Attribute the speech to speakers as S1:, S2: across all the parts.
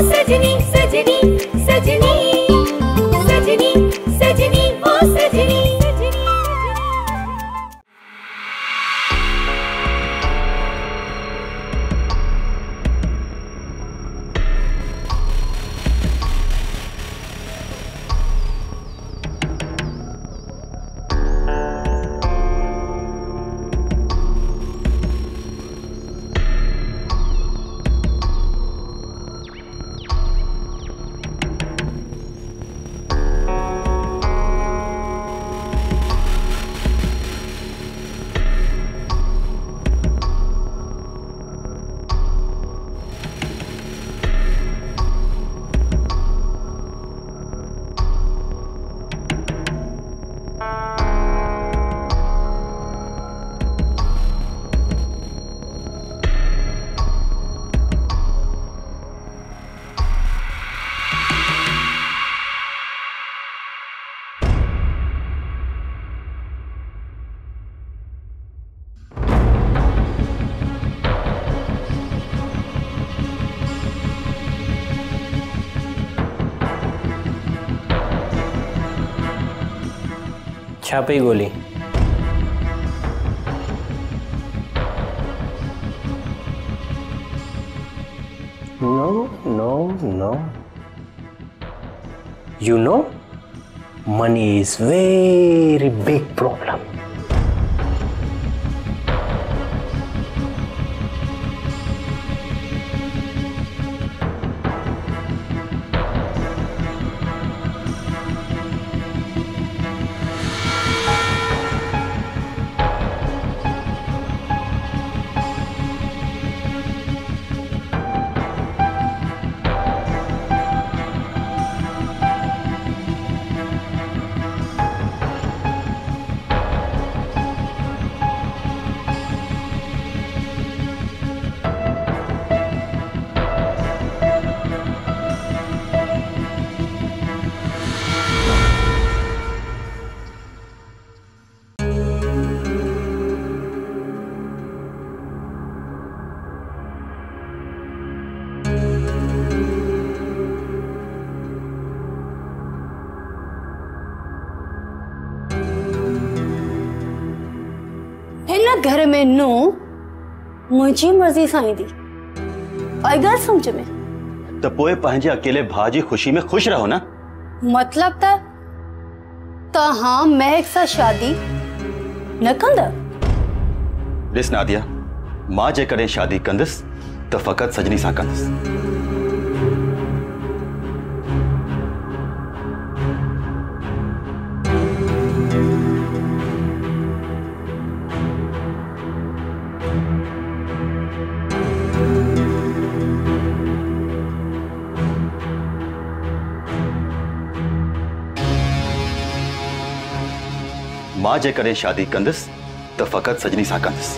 S1: सजनी सजनी सजनी सजनी सजनी ओ सजनी।
S2: छापी गोली। No, no, no. You know, money is very big problem.
S3: घर में नू मुझी मर्जी साई दी और गर समझ में
S4: तो पोए पंहिंजे अकेले भाजी खुशी में खुश रहो ना।
S3: मतलब तो हाँ महक सा शादी न कंदा।
S4: ॾिस नादिया, मां जे कॾहिं शादी कंदस तो फकत सजनी सां कंदस। मां जे कॾहिं शादी कंदस तो फकत सजनी सां कंदस।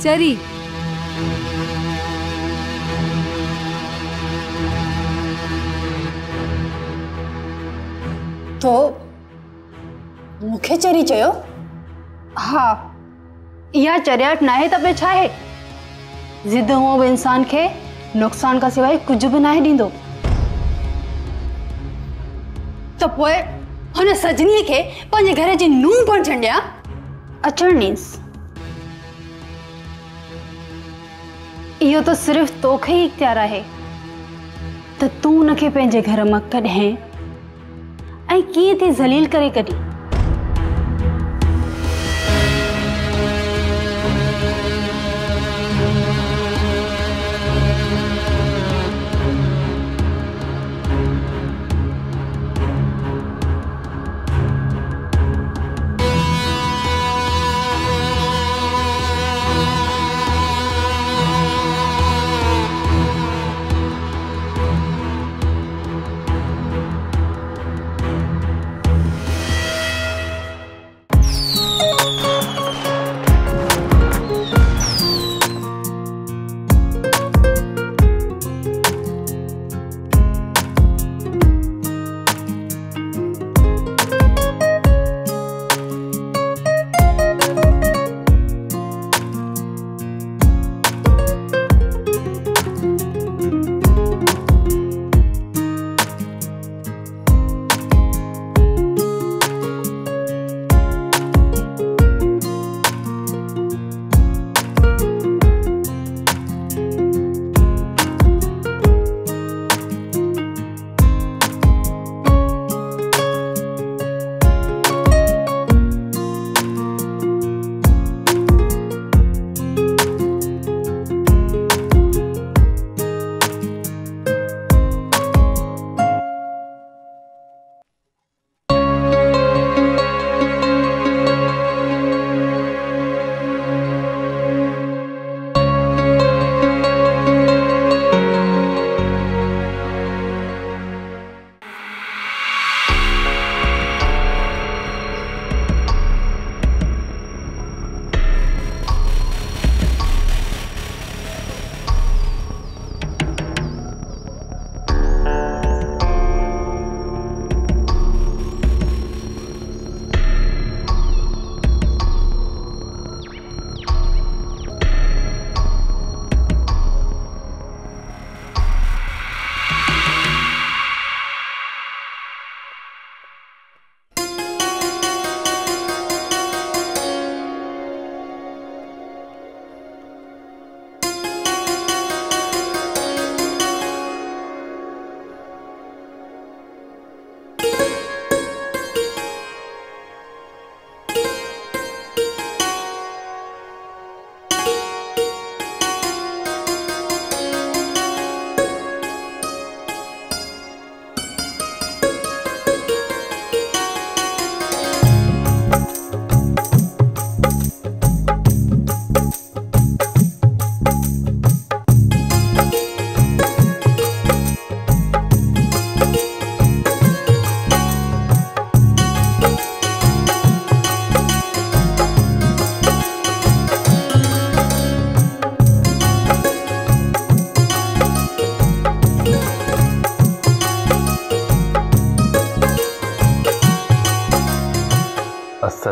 S5: चरी
S3: तो मुखे चरी चयो? हाँ या चरियाट ना है तबे छा है। जिद वो इंसान के नुकसान का सिवाय कुछ भी ना है दींदो। तो पोए हुन सजनी के पंजे घर जी नूं पण छंडिया अचणनीस। यो तो सिर्फ तोखे ही इख्तियार है तो तू नखे पंजे घर में कॾहिं ऐं कीअं थी ज़लील करे कढी।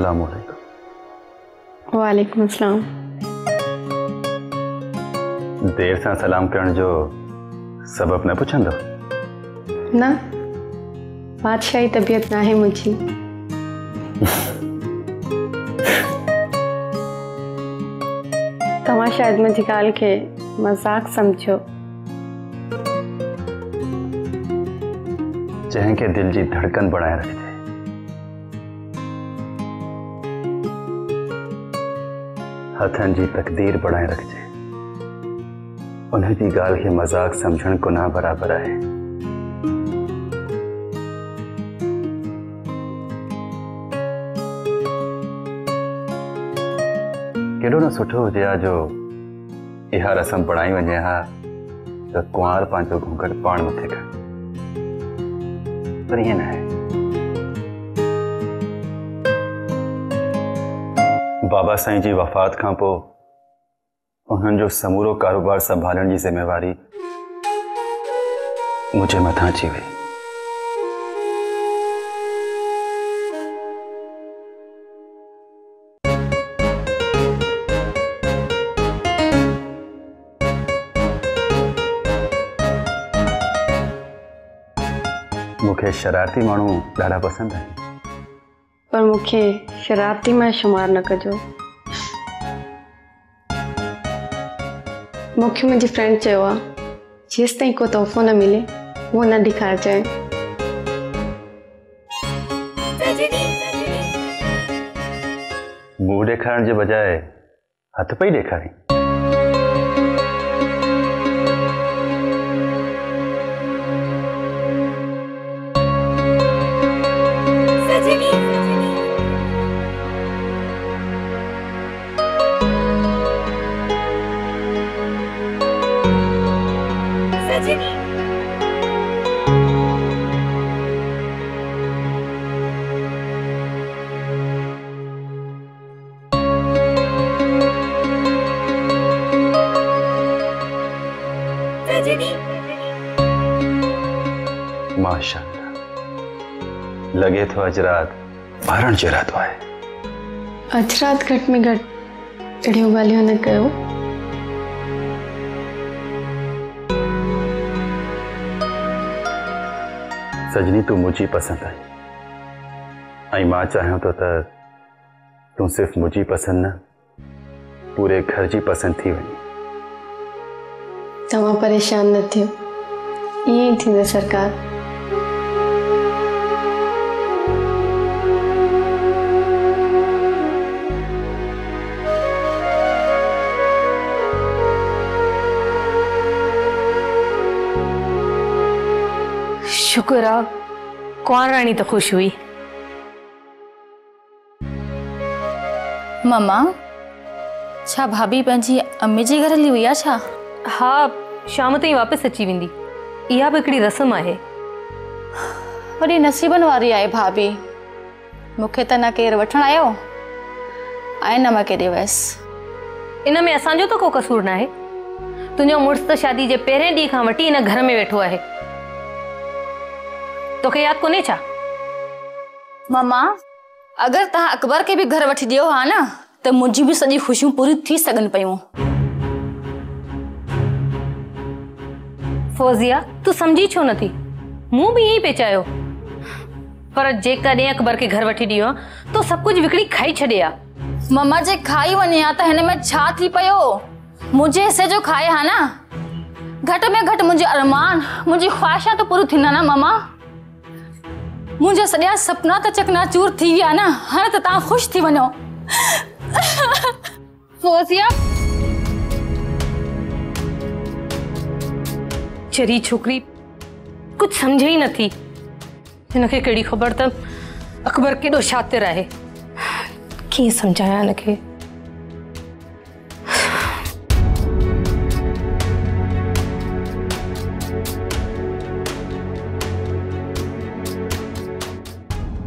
S4: अस्सलाम वालेकुम।
S5: वालेकुम अस्सलाम।
S4: देर सां सलाम करण जो सबब न पुछंदो?
S5: ना, बादशाही तबीयत ना है मुझी। तव्हां शायद मुझी गाल के मजाक समझो।
S4: जंहिंखे दिल जी धड़कन बढ़ाए रखिजे, हथन जी तकदीर बढ़ाए रखिजे, उन्हें जी गाल के मजाक समझण गुनाह बराबर है। केॾो न सुठो हुजे हा जो इहा रस्म बणाई वञे हा त कुंवार पंहिंजो घूंघट पाण मथे खणे, पर ईअं न आहे। बाबा साईं जी वफ़ात खां पोइ उन्हनि जो समूरो कारोबार संभालण जी ज़िम्मेवारी मुझे मथां अची वई। मूंखे शरारती माण्हू ॾाढा पसंदि आहिनि,
S5: पर मुझे शरारती में शुमार न कजो। मुझे मुझी फ्रेंड चयो आहे जेस ताईं को तोहफ़ो न मिले वो न ॾेखारिजांइ।
S4: मुंहुं ॾेखारण जे बजाए हथ पई ॾेखारी। माशाअल्लाह, लगे तो अजरात भरण जरातो है।
S5: अजरात घट में घट अड़ियों गालियों न कयो।
S4: सजनी तू मुझी पसंद आई, आई मां चाहियो तो तू सिर्फ मुझी पसंद न पूरे घर जी पसंद थी वही।
S5: तव्हां परेशान न थियो, ईअं थींदो सरकार।
S6: शुक्र आ कुंवर रानी तो खुश हुई।
S7: मम्मा, छा भाभी पंहिंजी अम्मी जे घर हली हुई आहे छा?
S6: हाँ, शाम ताईं वापस अची वेंदी। इहा भी हिकिड़ी रस्म आहे।
S7: वरी नसीबन वारी आहे भाभी। मूंखे त न केरु वठण आयो ऐं न मां केॾे वयसि।
S6: इन में असांजो तो को कसूर न आहे। तुंहिंजो मुड़ुस त शादी जे पहिरें ॾींहं खां वठी इन घर में वेठो आहे। तोखे यादि कोन्हे छा?
S7: मम्मा, अगर तव्हां अकबर के भी घर वठी ॾियो हा न त मुंहिंजी भी सॼी ख़ुशियूं पूरी थी सघनि पयूं।
S6: फौजिया, तू समझी छो नथी? मूं भी यही पे चाहियो, पर जेकॾहिं अकबर के घर वठी ॾियो तो सब कुछ विकिणी खाई छॾे आ।
S7: मम्मा, जे खाई वञे हा त हिन में छा थी पियो? मुंहिंजे हिसे जो खाए हा न, घटि में घटि मुंहिंजे अरमान, मुंहिंजी ख़्वाहिशां त पूरी थींदा न मम्मा। मुझे सॼा सपना तो चकनाचूर थी विया न। हाणे त तव्हां ख़ुशि थी वञो।
S6: फौजिया, चरी छोकरी कुछ समझे ही नथी। हिनखे कहिड़ी ख़बर त अकबर केॾो शातिर आहे। कीअं समझाया हिनखे?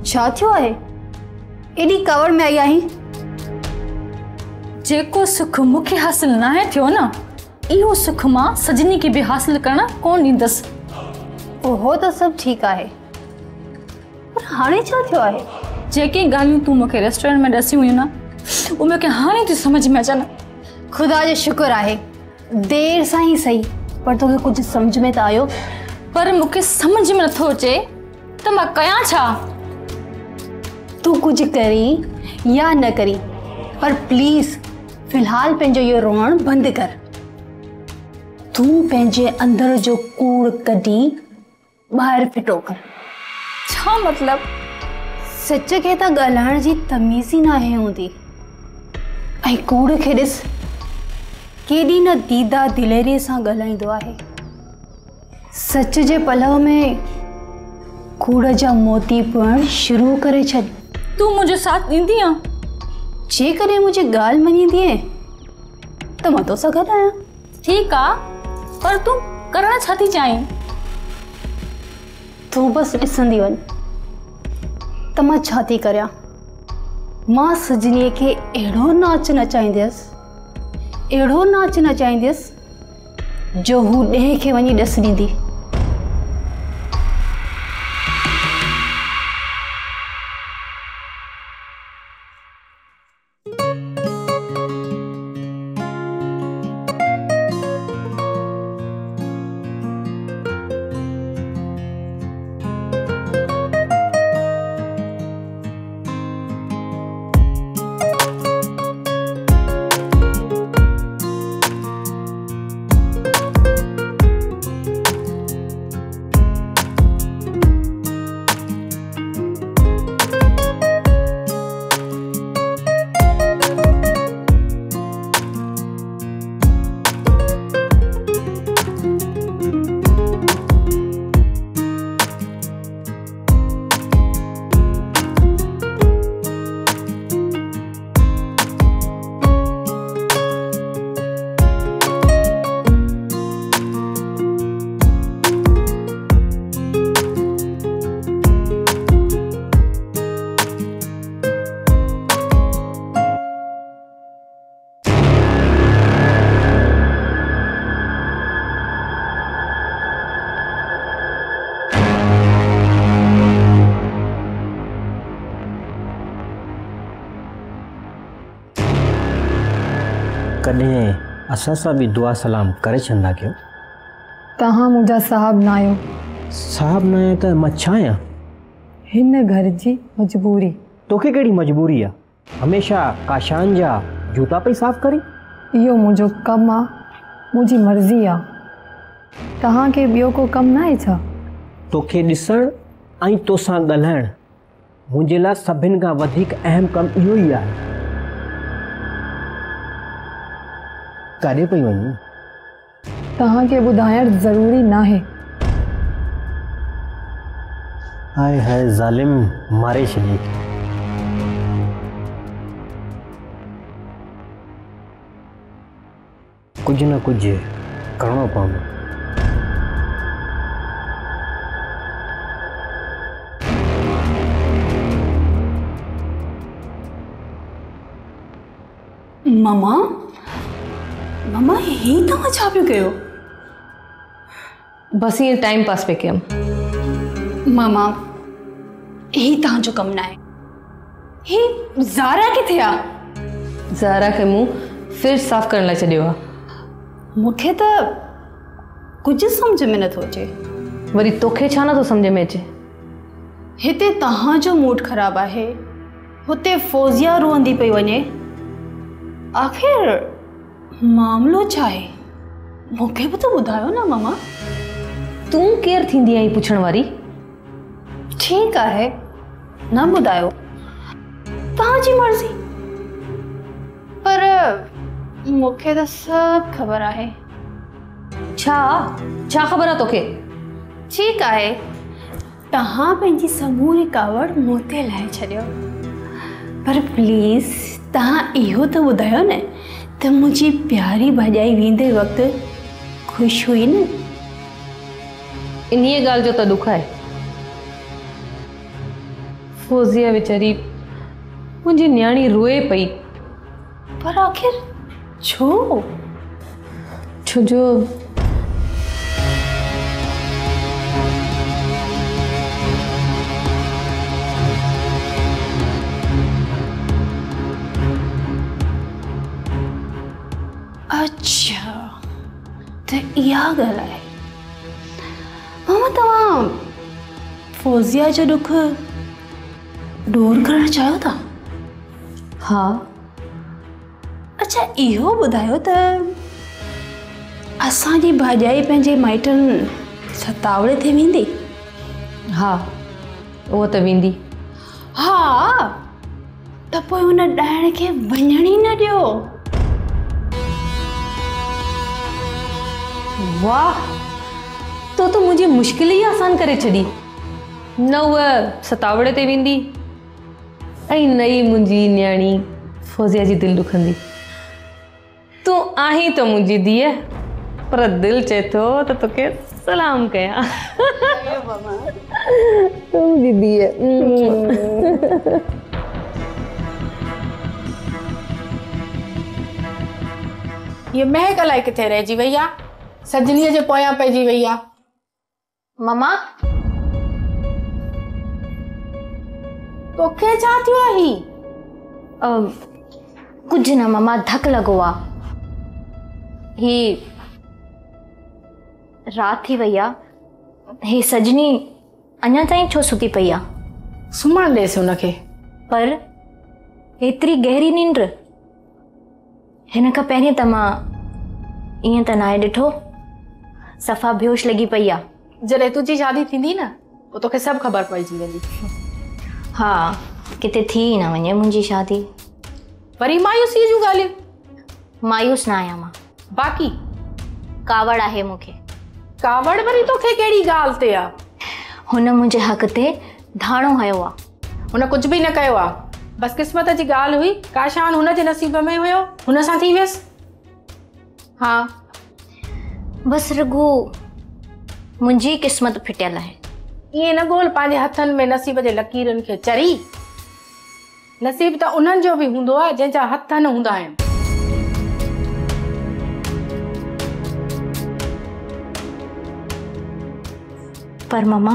S3: छा थियो आहे? एडी कवर में आई आहीं?
S7: जेको सुख मूंखे हासिल न आहे थियो न, इहो सुख मां सजनी के भी हासिल करण कोन ॾींदसि।
S3: ओहो तो सब ठीक आहे, पर हाणे छा थियो आहे?
S7: जेके ॻाल्हियूं तूं मूंखे रेस्टोरेंट में ॾसी हुयूं न उहे मूंखे हाणे थी सम्झ में अचनि।
S3: खुदा जो शुक्र आहे देर सां ही सही पर तोखे कुछ समझ में त आयो।
S7: पर मूंखे सम्झ में नथो अचे त मां कयां छा।
S3: तू कुछ करी या न करी पर प्लीज फिलहाल पंहिंजो इहो रोअण बंदि कर। तू पंहिंजे अंदर जो कूड़ कढी ॿाहिरि फिटो कर।
S7: छा मतलब?
S3: सच खे त ॻाल्हाइण जी तमीज़ ई नाहे हूंदी ऐं कूड़ खे ॾिस केॾी न दीदा दिलेरीअ सां ॻाल्हाईंदो आहे। सच जे पलव में कूड़ जा मोती पवण शुरू करे छॾ।
S7: तू मुंहिंजो साथ ॾींदी आ?
S3: जेकॾहिं मुंहिंजी ॻाल्हि मञींदीअ त मां तोसां गॾु आहियां।
S7: ठीकु आ पर तूं करण छा थी चाहीं?
S3: तूं बसि ॾिसंदी वञ त मां छा थी करियां। मां सजनीअ खे अहिड़ो नाच नचाईंदसि जो हू ॾह खे वञी ॾस ॾींदी।
S2: कॾहिं असां सां बि दुआ सलाम करे छॾंदा कयो।
S5: तव्हां मुंहिंजा साहब न आहियो।
S2: साहब न आहे त मां छा आहियां?
S5: हिन घर जी मजबूरी।
S2: तोखे कहिड़ी मजबूरी आहे? हमेशह काशान जा जूता पई साफ़ करी।
S5: इहो मुंहिंजो कमु आहे, मुंहिंजी मर्ज़ी आहे। तव्हांखे ॿियो को कमु न आहे छा?
S2: तोखे ॾिसण ऐं तोसां ॻाल्हाइण मुंहिंजे लाइ सभिनि खां वधीक अहम कमु इहो ई आहे। काॾे पई वञी?
S5: तव्हांखे ॿुधाइण ज़रूरी न आहे।
S2: हाय हाय ज़ालिम मारे छॾी। कुझु न कुझु करिणो पवंदो।
S3: ममा ममा ही तव्हां छा पियो कयो?
S6: बस ईअं टाइम पास पे कयमि।
S3: ममा ही तव्हांजो कमु न आहे। ही ज़ारा किथे आहे?
S6: ज़ारा खे मूं फिर साफ़ करण लाइ छॾियो आहे।
S3: मूंखे त कुझु सम्झ में नथो अचे।
S6: वरी तोखे छा नथो सम्झ में अचे?
S3: हिते तव्हांजो मूड ख़राबु आहे, हुते फौजिया रोअंदी पई वञे। आख़िर मामलो छा आहे? मूंखे बि त ॿुधायो न ममा।
S6: तूं केरु थींदी आहीं पुछण वारी?
S3: ठीकु आहे न ॿुधायो, तव्हांजी मर्ज़ी। पर मूंखे त सभु ख़बर आहे।
S6: छा छा ख़बर आहे तोखे?
S3: ठीकु आहे, तव्हां पंहिंजी समूरी कावड़ मूं ते लाहे छॾियो, पर प्लीज़ तव्हां इहो त ॿुधायो न त मुंहिंजी प्यारी भाॼाई वेंदे वक़्तु ख़ुशि हुई न?
S6: इन्हीअ ॻाल्हि जो त दुख आहे। फौजिया वीचारी मुंहिंजी न्याणी रोए पई।
S3: पर आख़िर छो?
S6: छोजो
S3: त इहा ॻाल्हि आहे। मामा तव्हां फौज़िया जो दुख दूर करणु चाहियो था?
S6: हा।
S3: अच्छा इहो ॿुधायो त असांजी भाॼाई पंहिंजे माइटनि सतावड़े ते वेंदी?
S6: हा उहो त वेंदी।
S3: हा त पोइ हुन ॾाइण खे वञण ई न ॾियो।
S6: वाह, तो मुंहिंजी मुश्किल ई आसान करे छॾी। न उहा सतावड़े ते वेंदी ऐं न ई मुंहिंजी न्याणी फौज़िया जी दिलि ॾुखंदी। तूं आहीं त मुंहिंजी धीअ, पर दिलि चए थो त तोखे सलाम कयां। तूं मुंहिंजी धीअ।
S8: ये महक अलाए किथे रहिजी वई आहे, सजनीअ जे पोयां पइजी वई आहे।
S7: मम्मा
S8: तोखे छा थियो आहे?
S7: कुछ न मम्मा, धक लॻो आहे। ही रात थी वई आहे, हे सजनी अञा ताईं छो सुती पई आहे?
S8: सुम्हण ॾेसि हुनखे।
S7: पर एतिरी गहरी निंड हिन खां पहिरीं त मां ईअं त नाहे ॾिठो। सफ़ा बेहोश लॻी पई आहे।
S8: जॾहिं तुंहिंजी शादी थींदी न पोइ तोखे सभु ख़बर पइजी वेंदी।
S7: हा किथे थी न वञे मुंहिंजी शादी।
S8: वरी मायूसीअ जूं ॻाल्हियूं?
S7: मायूस न आहियां मां,
S8: बाक़ी
S7: कावड़ आहे मूंखे।
S8: कावड़ वरी तोखे कहिड़ी ॻाल्हि ते आहे?
S7: हुन मुंहिंजे हक़ ते धाणो हयो आहे।
S8: हुन कुझु बि न कयो आहे, बसि क़िस्मत जी ॻाल्हि हुई। का शान हुनजे नसीब में हुयो, हुन सां थी वियसि।
S7: हा बसि रुगो मुंहिंजी क़िस्मत फिटियल आहे।
S8: ईअं न ॻोल्ह पंहिंजे हथनि में नसीब जे लकीरनि खे चरी। नसीब त उन्हनि जो बि हूंदो आहे जंहिंजा हथ न हूंदा आहिनि।
S7: पर मम्मा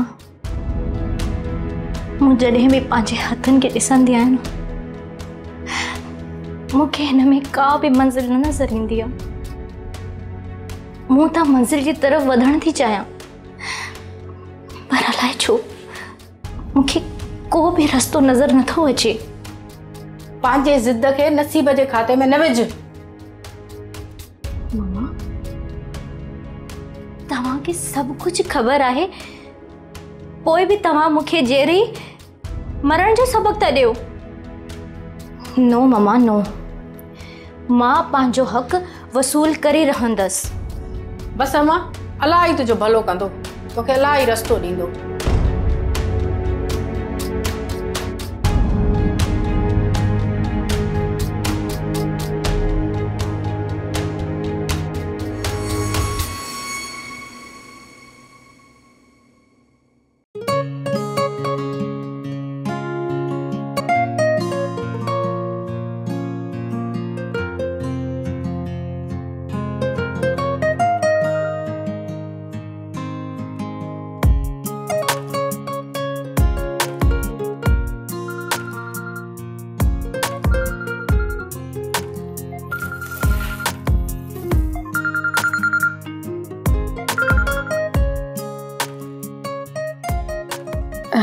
S7: मूं जॾहिं बि पंहिंजे हथनि खे ॾिसंदी आहियां न, मूंखे हिन में का बि मंज़िल न नज़र ईंदी आहे। मूं त मंज़िल जी तरफ़ वधण थी चाहियां, पर अलाए छो मूंखे को बि रस्तो नज़र नथो अचे।
S8: पंहिंजे ज़िद खे नसीब जे खाते में न विझ।
S7: मम्मा तव्हांखे सभु कुझु ख़बर आहे, पोइ बि तव्हां मूंखे जहिड़ी मरण जो सबक़ था ॾियो। नो मम्मा नो, मां पंहिंजो हक़ वसूल करे रहंदसि।
S8: बसि अम्मा, अलाही तुंहिंजो भलो कंदो, तोखे अलाही रस्तो ॾींदो।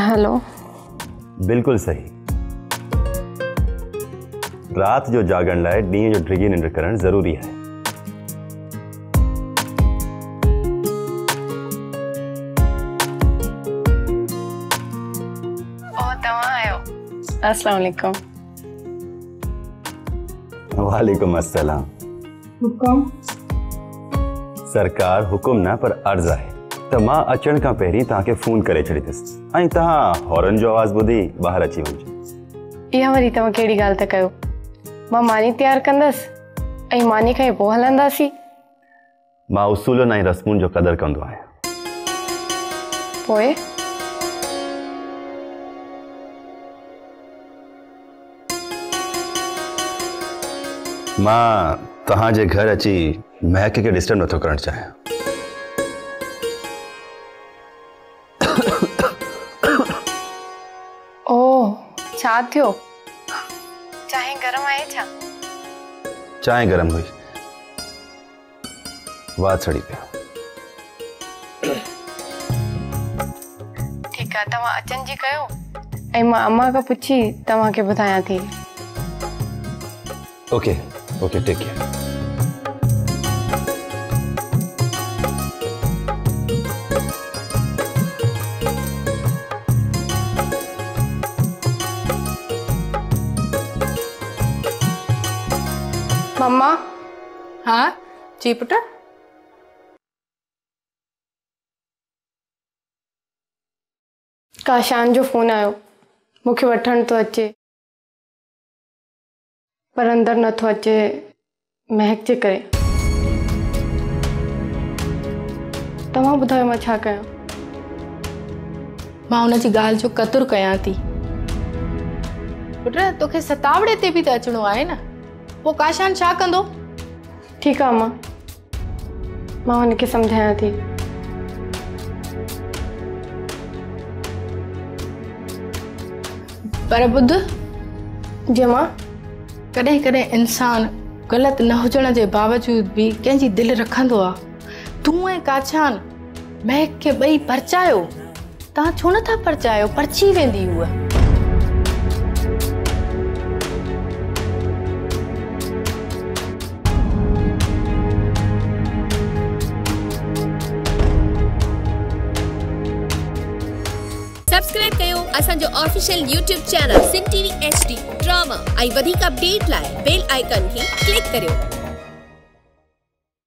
S9: हेलो।
S4: बिल्कुल सही। रात जो जागण लाइ ॾींहं जो डिघी निंड करणु ज़रूरी आहे।
S9: तव्हां आयो। अस्सलाम वालेकुम।
S4: वालेकुम अस्सलाम।
S9: हुकुम?
S4: सरकार हुकुम न पर अर्ज़ आहे त मां अचण खां पहिरीं तव्हांखे फ़ोन करे छॾींदुसि ऐं तव्हां हॉर्न जो आवाज़ ॿुधी ॿाहिरि अची वञिजो।
S9: इहा वरी तव्हां कहिड़ी ॻाल्हि था कयो? मां मानी तयारु कंदसि ऐं मानी खां पोइ हलंदासीं।
S4: मां उसूलनि ऐं रस्मुनि जो क़दुरु कंदो आहियां।
S9: पोइ
S4: मां तव्हांजे घर अची महक खे डिस्टर्ब नथो करणु चाहियां।
S9: ओह छा थियो? चांहि गरम आहे छा?
S4: चांहि गरम हुई। वाह चढ़ी पियो।
S9: ठीकु आहे, तव्हां अचनि जी कयो ऐं मां अम्मा खां पुछी तव्हांखे ॿुधायां थी।
S4: Okay okay, take care.
S9: मम्मा।
S8: हाँ जी पुट।
S9: काशान जो फोन आयो, मूंखे वठण तो अचे पर अंदर नथो अचे महक जे करे। तव्हां ॿुधायो मां छा कयां?
S8: मां हुन जी ॻाल्हि जो क़दुरु कयां थी। पुट तोखे सतावड़े ते बि त अचिणो आहे न, पोइ काशान छा कंदो?
S9: ठीकु आहे अम्मा, मां हुनखे सम्झायां थी।
S8: पर ॿुध,
S9: जी मां,
S8: कॾहिं कॾहिं इंसान ग़लति न हुजण जे बावजूद बि कंहिंजी दिलि रखंदो आहे। तूं ऐं काशान महक खे ॿई परचायो, तव्हां छो नथा परचायो? परची वेंदी उहा।
S1: सब्सक्राइब कयो असांजो ऑफिशियल यूट्यूब चैनल सिन टीवी HD ड्रामा ऐं वधीक अपडेट लाइ बेल आइकन खे क्लिक करियो।